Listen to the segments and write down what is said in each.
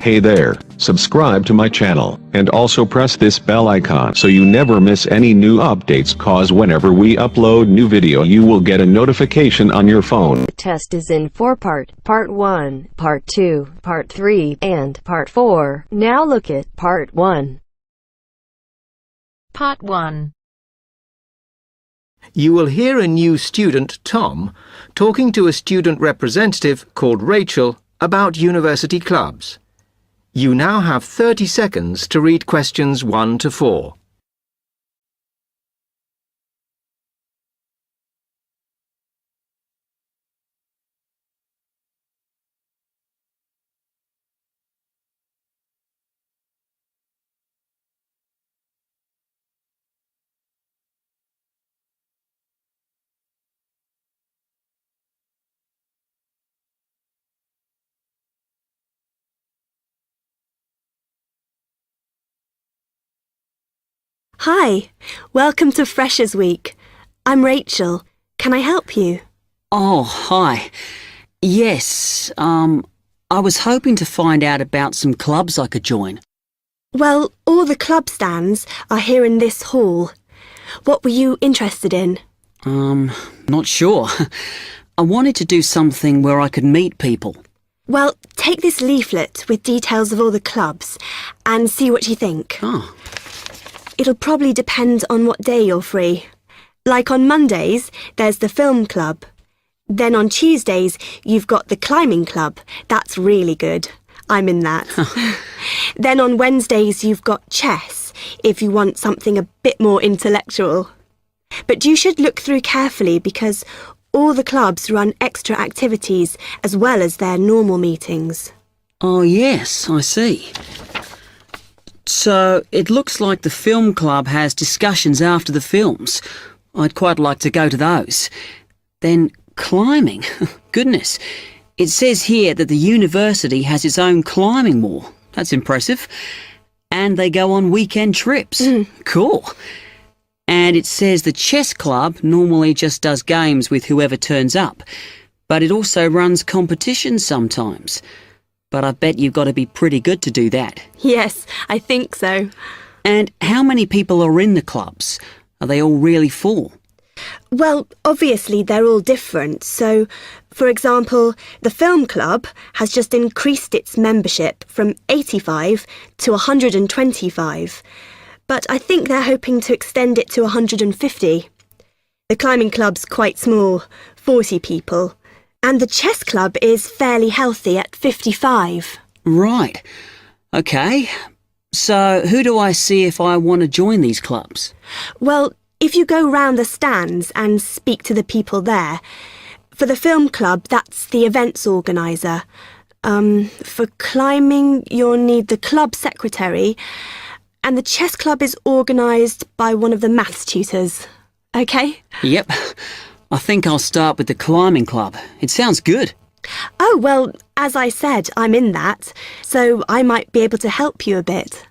Hey there, subscribe to my channel, and also press this bell icon so you never miss any new updates, cause whenever we upload new video you will get a notification on your phone. The test is in 4-part, Part 1, Part 2, Part 3, and Part 4. Now look at Part 1. Part 1. You will hear a new student, Tom, talking to a student representative called Rachel about university clubs. You now have 30 seconds to read questions 1 to 4. Hi, welcome to Freshers Week. I'm Rachel. Can I help you? Oh, hi. Yes, I was hoping to find out about some clubs I could join. Well, all the club stands are here in this hall. What were you interested in? Not sure. I wanted to do something where I could meet people. Well, take this leaflet with details of all the clubs and see what you think. Oh. It'll probably depend on what day you're free. Like on Mondays, there's the film club. Then on Tuesdays, you've got the climbing club. That's really good. I'm in that. Then on Wednesdays, you've got chess, if you want something a bit more intellectual. But you should look through carefully because all the clubs run extra activities as well as their normal meetings. Oh, yes, I see. So, it looks like the film club has discussions after the films. I'd quite like to go to those. Then, climbing. Goodness. It says here that the university has its own climbing wall. That's impressive. And they go on weekend trips. Cool. And it says the chess club normally just does games with whoever turns up. But it also runs competitions sometimes. But I bet you've got to be pretty good to do that. Yes, I think so. And how many people are in the clubs? Are they all really full? Well, obviously they're all different. So, for example, the film club has just increased its membership from 85 to 125. But I think they're hoping to extend it to 150. The climbing club's quite small, 40 people. And the chess club is fairly healthy at 55. Right. OK. So who do I see if I want to join these clubs? Well, if you go round the stands and speak to the people there, for the film club, that's the events organiser. For climbing, you'll need the club secretary, and the chess club is organised by one of the maths tutors. OK? Yep. I think I'll start with the climbing club. It sounds good. Oh, well, as I said, I'm in that, so I might be able to help you a bit.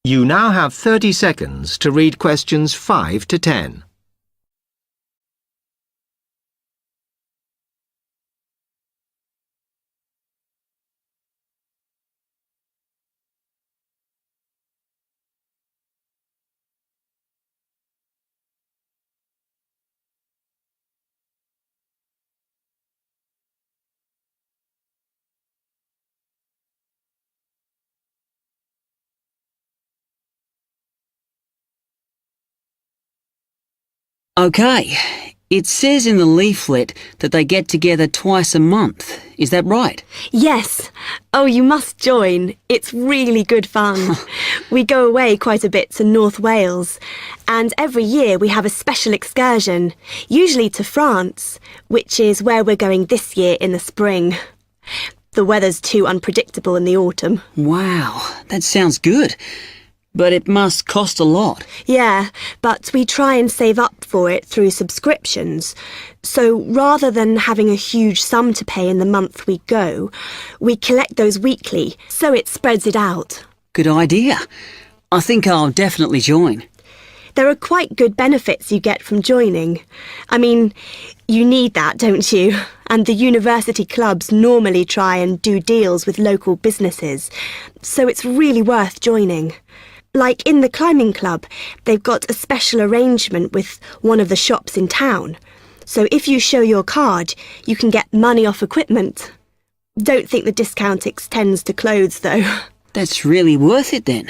You now have 30 seconds to read questions 5 to 10. OK. It says in the leaflet that they get together twice a month. Is that right? Yes. Oh, you must join. It's really good fun. We go away quite a bit to North Wales. And every year we have a special excursion, usually to France, which is where we're going this year in the spring. The weather's too unpredictable in the autumn. Wow, that sounds good. But it must cost a lot. Yeah, but we try and save up for it through subscriptions. So rather than having a huge sum to pay in the month we go, we collect those weekly, so it spreads it out. Good idea. I think I'll definitely join. There are quite good benefits you get from joining. I mean, you need that, don't you? And the university clubs normally try and do deals with local businesses, so it's really worth joining. Like in the climbing club, they've got a special arrangement with one of the shops in town. So if you show your card, you can get money off equipment. Don't think the discount extends to clothes, though. That's really worth it then.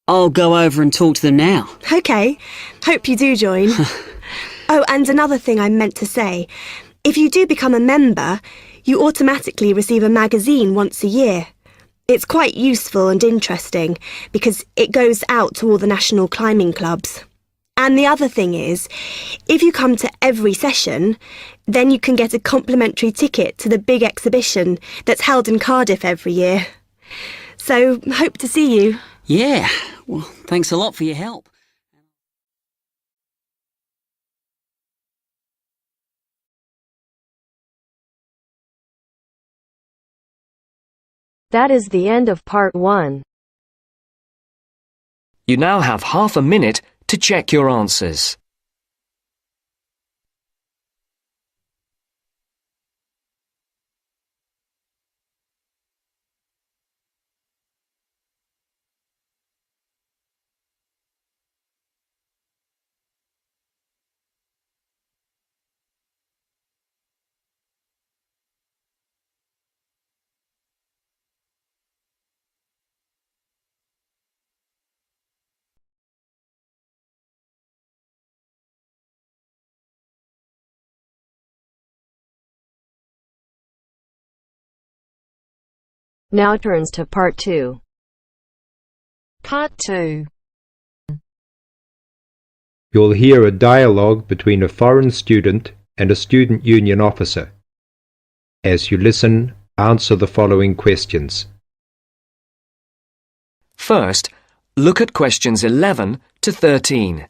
I'll go over and talk to them now. OK. Hope you do join. Oh, and another thing I meant to say. If you do become a member, you automatically receive a magazine once a year. It's quite useful and interesting because it goes out to all the national climbing clubs. And the other thing is, if you come to every session, then you can get a complimentary ticket to the big exhibition that's held in Cardiff every year. So, hope to see you. Yeah, well, thanks a lot for your help. That is the end of part 1. You now have half a minute to check your answers. Now turns to part 2. Part 2. You'll hear a dialogue between a foreign student and a student union officer. As you listen, answer the following questions. First, look at questions 11 to 13.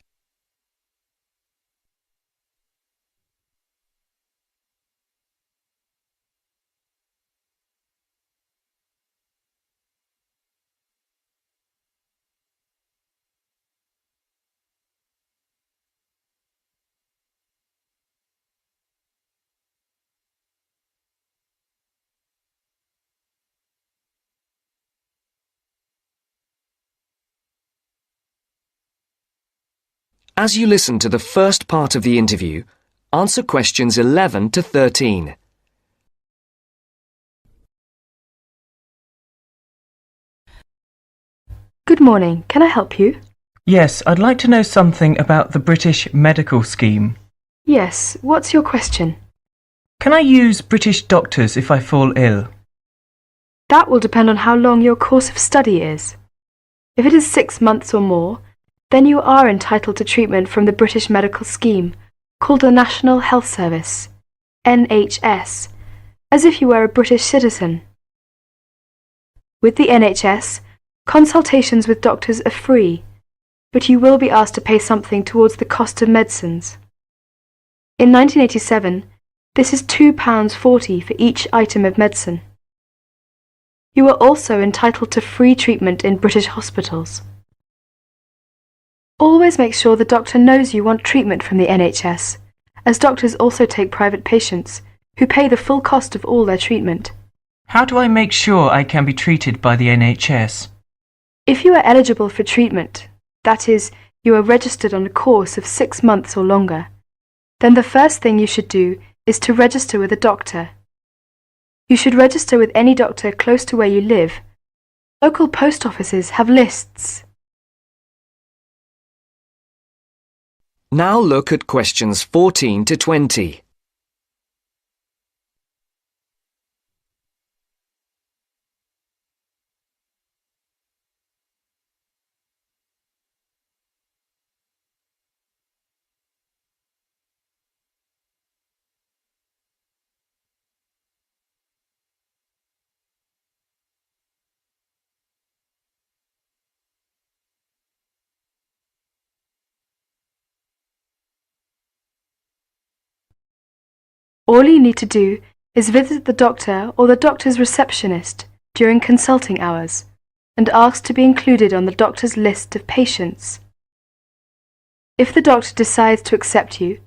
As you listen to the first part of the interview, answer questions 11 to 13. Good morning. Can I help you? Yes, I'd like to know something about the British medical scheme. Yes. What's your question? Can I use British doctors if I fall ill? That will depend on how long your course of study is. If it is 6 months or more, then you are entitled to treatment from the British medical scheme, called the National Health Service, NHS, as if you were a British citizen. With the NHS, consultations with doctors are free, but you will be asked to pay something towards the cost of medicines. In 1987, this is £2.40 for each item of medicine. You are also entitled to free treatment in British hospitals. Always make sure the doctor knows you want treatment from the NHS, as doctors also take private patients, who pay the full cost of all their treatment. How do I make sure I can be treated by the NHS? If you are eligible for treatment, that is, you are registered on a course of 6 months or longer, then the first thing you should do is to register with a doctor. You should register with any doctor close to where you live. Local post offices have lists. Now look at questions 14 to 20. All you need to do is visit the doctor or the doctor's receptionist during consulting hours and ask to be included on the doctor's list of patients. If the doctor decides to accept you,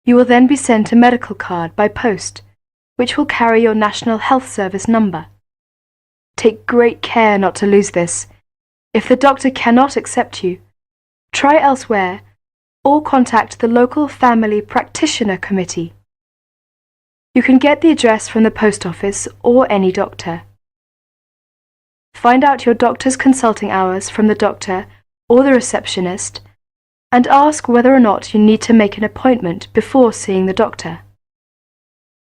you will then be sent a medical card by post, which will carry your National Health Service number. Take great care not to lose this. If the doctor cannot accept you, try elsewhere or contact the local family practitioner committee. You can get the address from the post office or any doctor. Find out your doctor's consulting hours from the doctor or the receptionist and ask whether or not you need to make an appointment before seeing the doctor.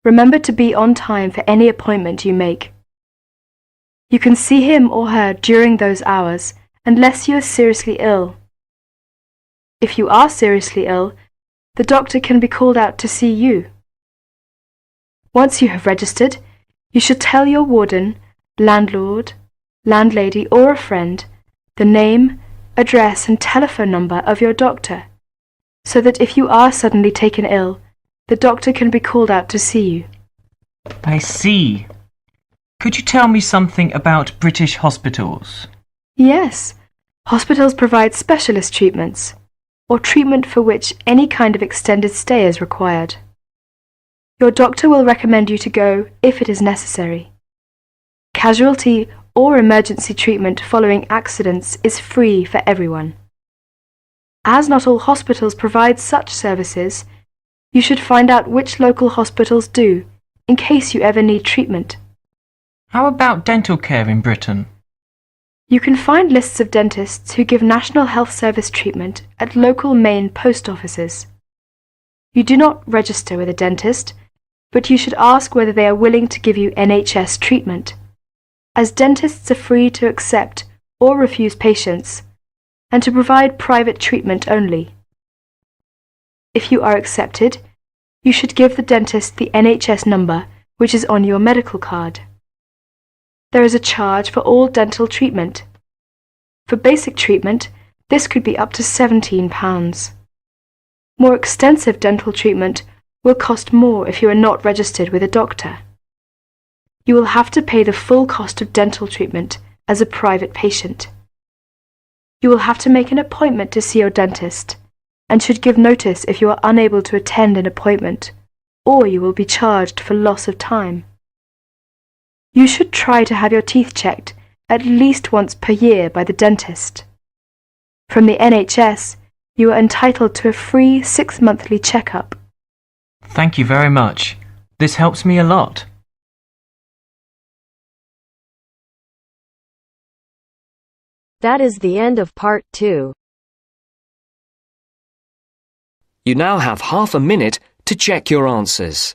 Remember to be on time for any appointment you make. You can see him or her during those hours unless you are seriously ill. If you are seriously ill, the doctor can be called out to see you. Once you have registered, you should tell your warden, landlord, landlady or a friend the name, address and telephone number of your doctor, so that if you are suddenly taken ill, the doctor can be called out to see you. I see. Could you tell me something about British hospitals? Yes, hospitals provide specialist treatments, or treatment for which any kind of extended stay is required. Your doctor will recommend you to go if it is necessary. Casualty or emergency treatment following accidents is free for everyone. As not all hospitals provide such services, you should find out which local hospitals do, in case you ever need treatment. How about dental care in Britain? You can find lists of dentists who give National Health Service treatment at local main post offices. You do not register with a dentist, but you should ask whether they are willing to give you NHS treatment, as dentists are free to accept or refuse patients, and to provide private treatment only. If you are accepted, you should give the dentist the NHS number which is on your medical card. There is a charge for all dental treatment. For basic treatment, this could be up to £17. More extensive dental treatment will cost more if you are not registered with a doctor. You will have to pay the full cost of dental treatment as a private patient. You will have to make an appointment to see your dentist and should give notice if you are unable to attend an appointment, or you will be charged for loss of time. You should try to have your teeth checked at least once per year by the dentist. From the NHS, you are entitled to a free 6-monthly checkup. Thank you very much. This helps me a lot. That is the end of part 2. You now have half a minute to check your answers.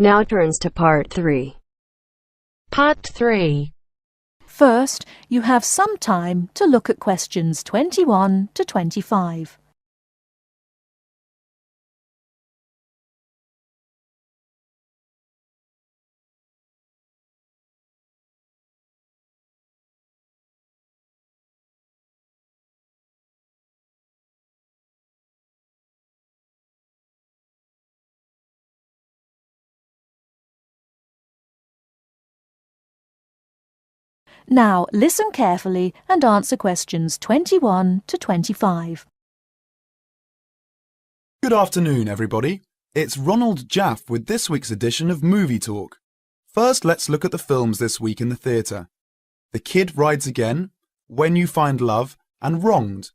Now turns to part 3. Part 3. First, you have some time to look at questions 21 to 25. Now listen carefully and answer questions 21 to 25. Good afternoon, everybody. It's Ronald Jaff with this week's edition of Movie Talk. First, let's look at the films this week in the theatre. The Kid Rides Again, When You Find Love, and Wronged.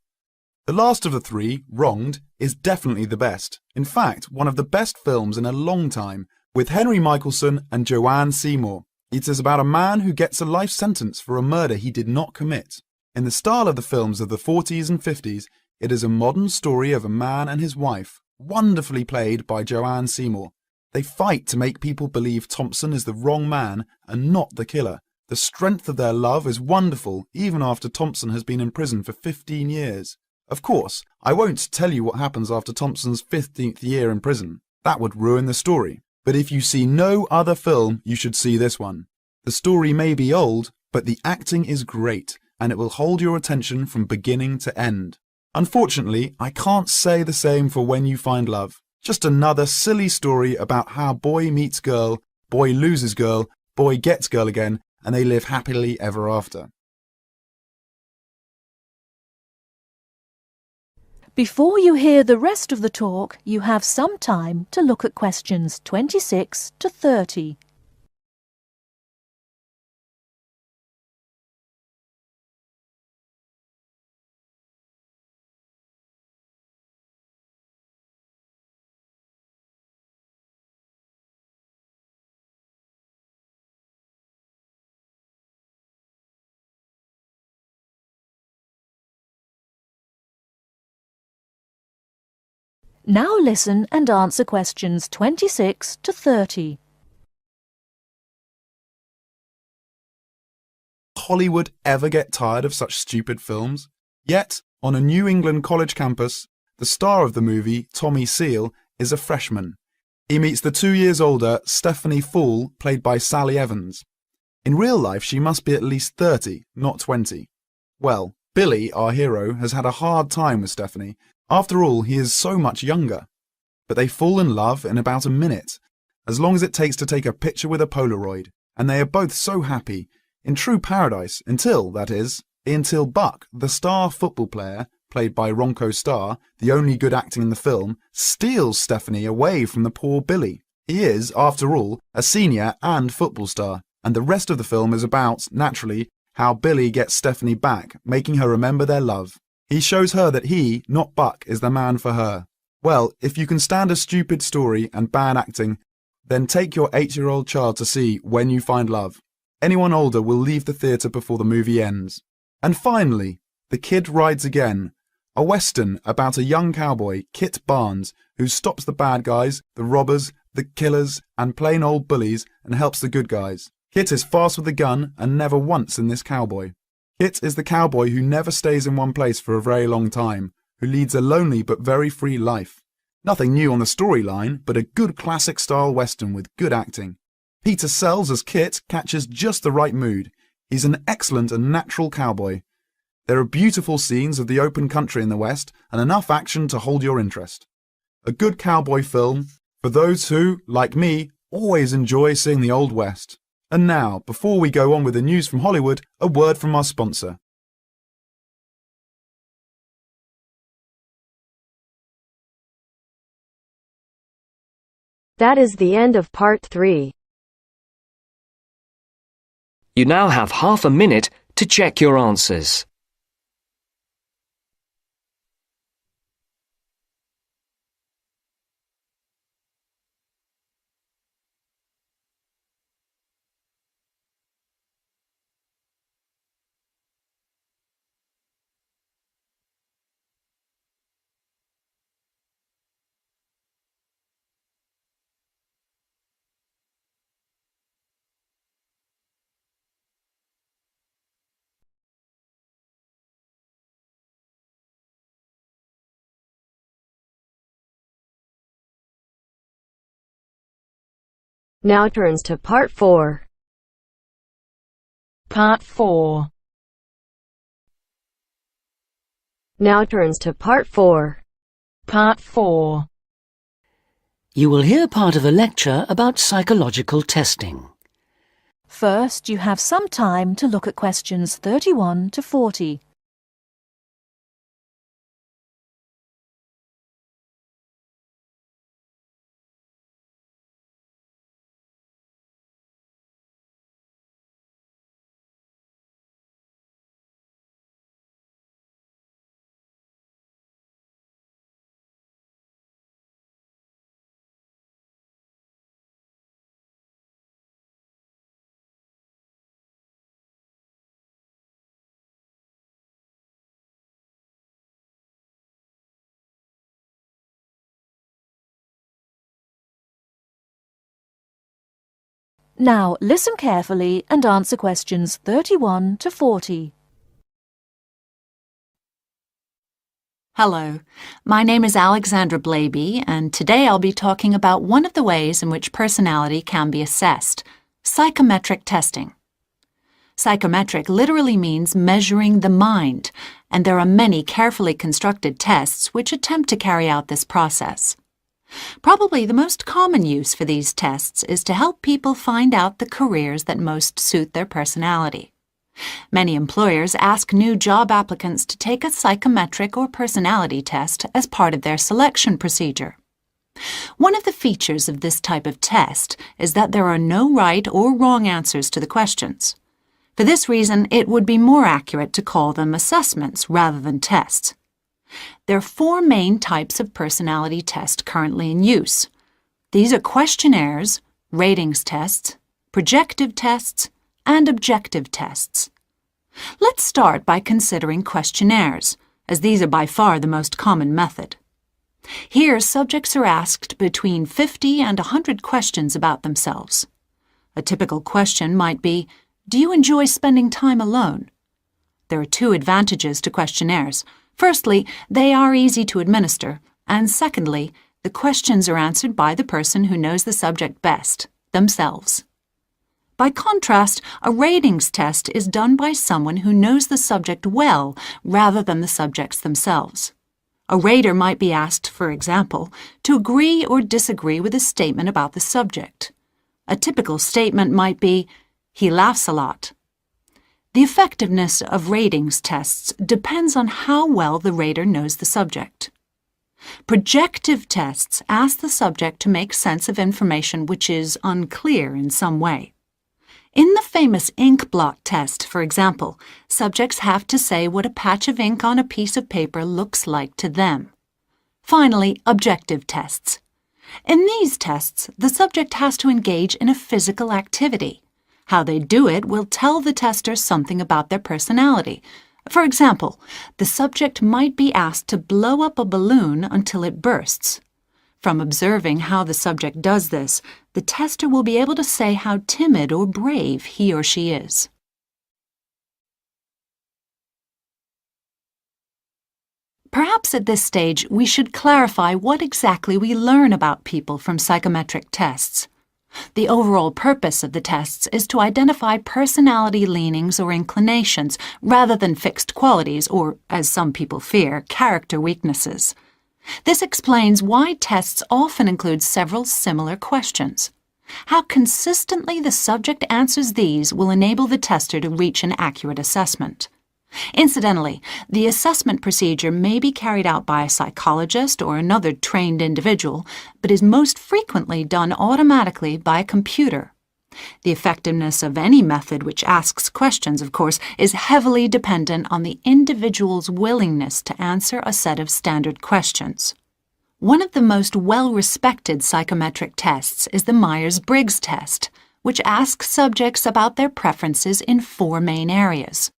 The last of the three, Wronged, is definitely the best. In fact, one of the best films in a long time, with Henry Michelson and Joanne Seymour. It is about a man who gets a life sentence for a murder he did not commit. In the style of the films of the 40s and 50s, it is a modern story of a man and his wife, wonderfully played by Joanne Seymour. They fight to make people believe Thompson is the wrong man and not the killer, The strength of their love is wonderful even after Thompson has been in prison for 15 years. Of course, I won't tell you what happens after Thompson's 15th year in prison. That would ruin the story. But if you see no other film, you should see this one. The story may be old, but the acting is great, and it will hold your attention from beginning to end. Unfortunately, I can't say the same for When You Find Love. Just another silly story about how boy meets girl, boy loses girl, boy gets girl again, and they live happily ever after. Before you hear the rest of the talk, you have some time to look at questions 26 to 30. Now listen and answer questions 26 to 30. Hollywood ever get tired of such stupid films? Yet, on a New England college campus, the star of the movie, Tommy Seal, is a freshman. He meets the 2 years older Stephanie Fool, played by Sally Evans. In real life, she must be at least 30, not 20. Well, Billy, our hero, has had a hard time with Stephanie. After all, he is so much younger. But they fall in love in about a minute, as long as it takes to take a picture with a Polaroid, and they are both so happy, in true paradise, until Buck, the star football player, played by Ronco Starr, the only good acting in the film, steals Stephanie away from the poor Billy. He is, after all, a senior and football star, and the rest of the film is about, naturally, how Billy gets Stephanie back, making her remember their love. He shows her that he, not Buck, is the man for her. Well, if you can stand a stupid story and bad acting, then take your 8-year-old child to see When You Find Love. Anyone older will leave the theatre before the movie ends. And finally, The Kid Rides Again, a western about a young cowboy, Kit Barnes, who stops the bad guys, the robbers, the killers, and plain old bullies, and helps the good guys. Kit is fast with a gun and never once in this cowboy. Kit is the cowboy who never stays in one place for a very long time, who leads a lonely but very free life. Nothing new on the storyline, but a good classic-style western with good acting. Peter Sells as Kit catches just the right mood. He's an excellent and natural cowboy. There are beautiful scenes of the open country in the West and enough action to hold your interest. A good cowboy film for those who, like me, always enjoy seeing the Old West. And now, before we go on with the news from Hollywood, a word from our sponsor. That is the end of part 3. You now have half a minute to check your answers. Now turns to part 4. Part 4. Now turns to part 4. Part 4. You will hear part of a lecture about psychological testing. First, you have some time to look at questions 31 to 40. Now listen carefully and answer questions 31 to 40. Hello, my name is Alexandra Blaby, and today I'll be talking about one of the ways in which personality can be assessed, psychometric testing. Psychometric literally means measuring the mind, and there are many carefully constructed tests which attempt to carry out this process. Probably the most common use for these tests is to help people find out the careers that most suit their personality. Many employers ask new job applicants to take a psychometric or personality test as part of their selection procedure. One of the features of this type of test is that there are no right or wrong answers to the questions. For this reason, it would be more accurate to call them assessments rather than tests. There are 4 main types of personality test currently in use. These are questionnaires, ratings tests, projective tests, and objective tests. Let's start by considering questionnaires, as these are by far the most common method. Here, subjects are asked between 50 and 100 questions about themselves. A typical question might be, do you enjoy spending time alone? There are 2 advantages to questionnaires. Firstly, they are easy to administer, and secondly, the questions are answered by the person who knows the subject best, themselves. By contrast, a ratings test is done by someone who knows the subject well rather than the subjects themselves. A rater might be asked, for example, to agree or disagree with a statement about the subject. A typical statement might be, "He laughs a lot." The effectiveness of ratings tests depends on how well the rater knows the subject. Projective tests ask the subject to make sense of information which is unclear in some way. In the famous ink blot test, for example, subjects have to say what a patch of ink on a piece of paper looks like to them. Finally, objective tests. In these tests, the subject has to engage in a physical activity. How they do it will tell the tester something about their personality. For example, the subject might be asked to blow up a balloon until it bursts. From observing how the subject does this, the tester will be able to say how timid or brave he or she is. Perhaps at this stage we should clarify what exactly we learn about people from psychometric tests. The overall purpose of the tests is to identify personality leanings or inclinations rather than fixed qualities or, as some people fear, character weaknesses. This explains why tests often include several similar questions. How consistently the subject answers these will enable the tester to reach an accurate assessment. Incidentally, the assessment procedure may be carried out by a psychologist or another trained individual, but is most frequently done automatically by a computer. The effectiveness of any method which asks questions, of course, is heavily dependent on the individual's willingness to answer a set of standard questions. One of the most well-respected psychometric tests is the Myers-Briggs test, which asks subjects about their preferences in 4 main areas.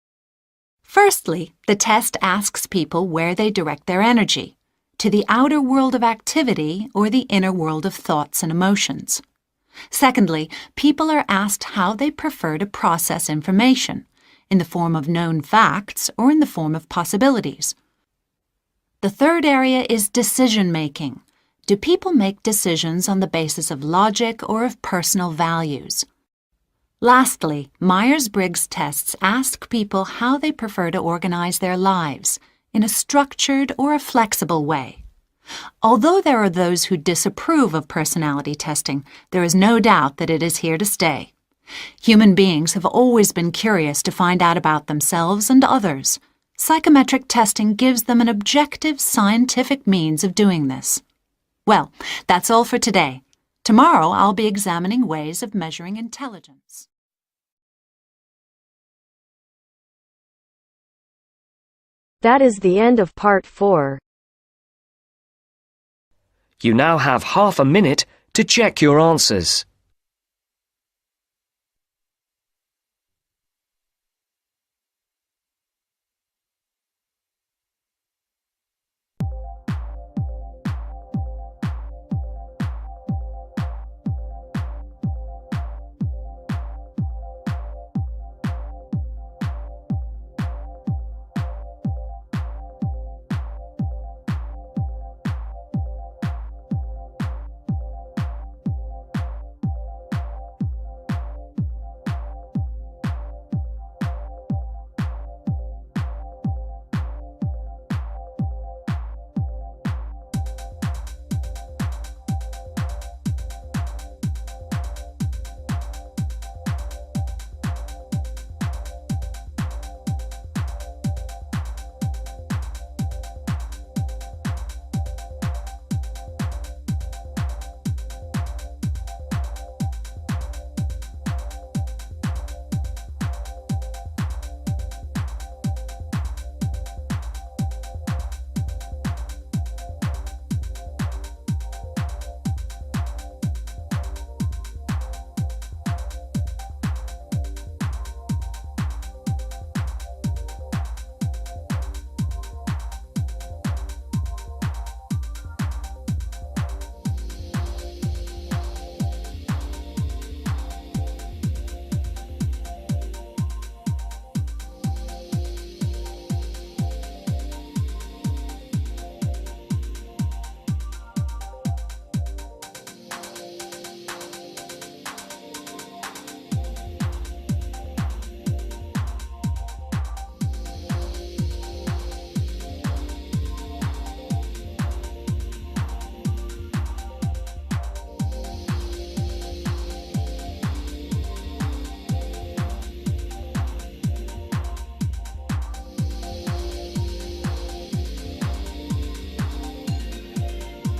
Firstly, the test asks people where they direct their energy, to the outer world of activity or the inner world of thoughts and emotions. Secondly, people are asked how they prefer to process information, in the form of known facts or in the form of possibilities. The third area is decision-making. Do people make decisions on the basis of logic or of personal values? Lastly, Myers-Briggs tests ask people how they prefer to organize their lives, in a structured or a flexible way. Although there are those who disapprove of personality testing, there is no doubt that it is here to stay. Human beings have always been curious to find out about themselves and others. Psychometric testing gives them an objective, scientific means of doing this. Well, that's all for today. Tomorrow I'll be examining ways of measuring intelligence. That is the end of part 4. You now have half a minute to check your answers.